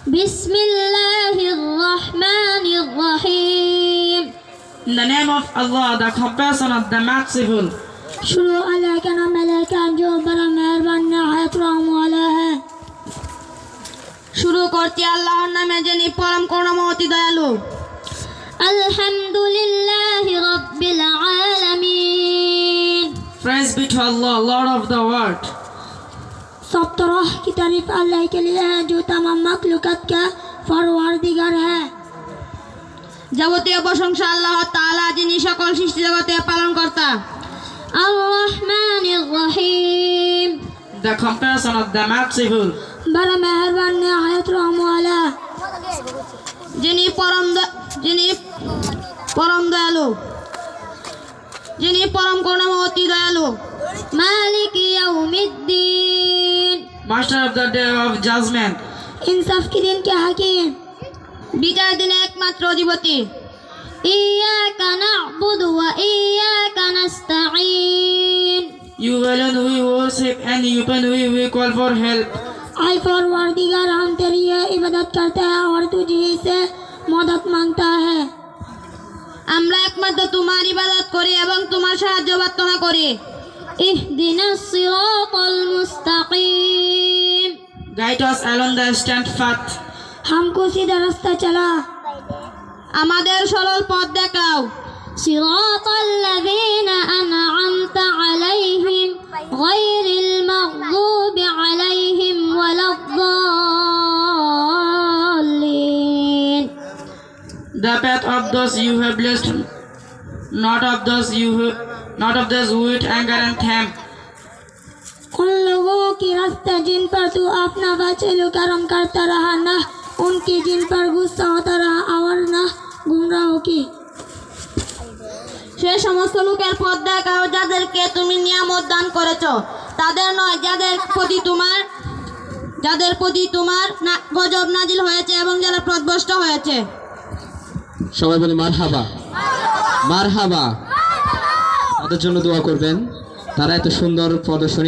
Bismillahirrahmanirrahim. In the name of Allah, the compassionate, the merciful. शुरू अल्लाह का नाम लेकर जो बड़ा मेहरबान नहायत रहम वाला है। শুরু করছি আল্লাহর নামে যিনি পরম করুণাময় দয়ালু। अल्हम्दुलिल्लाहि रब्बिल आलमीन। Praise be to Allah, Lord of the world. सब तरह की तारीफ अल्लाह के लिए है जो तमाम मखलूकत का परवरदिगार है। যাবতীয় প্রশংসা আল্লাহ তাআলা যিনি সকল সৃষ্টি জগতের পালনকর্তা। अर्रहमानिर रहीम। The compassionate, the merciful. बड़ा मेहरबान नहायत रहम वाला। যিনি পরম দয়ালু, যিনি পরম করুণাময় দয়ালু। मालिक यौमिद्दीन। Master of the day of judgment. इंसाफ के दिन के हकीम। বিচার দিনে একমাত্র অধিপতি। इय्याका नअबुदु व इय्याका नस्तईन। You alone we worship and you alone we call for help. आई परवरदिगार हम तेरी इबादत करते हैं और तुझी से मदद मांगता है। আমরা একমাত্র তোমার ইবাদত করি এবং তোমার সাহায্য প্রার্থনা করি। इहदिनस सिरातल मुस्तकीम। Guide us along the straight path. हमको सीधा रास्ता चला। আমাদের সরল পথ দেখাও। सिरातल लज़ीना अनअमता अलैहिम गैरिल मग़दूबि अलैहिम वलद्दाल्लीन। The path of those you have blessed, not of those with anger and shame. उन लोगों की रास्ता जिन पर तू अपना वाचिलु करम करता रहा ना उनकी जिन पर गुस्सा होता रहा और ना गुमराहों की। সে সমস্ত লোকের পথ দেখাও যাদেরকে তুমি নিয়ামত দান করেছো, তাদের নয় যাদের প্রতি তোমার গজব নাজিল হয়েছে এবং যারা পথভ্রষ্ট হয়েছে। সবাই বলে মারহাবা মারহাবা। তাদের জন্য দোয়া করবেন, তারা এত সুন্দর প্রদর্শনী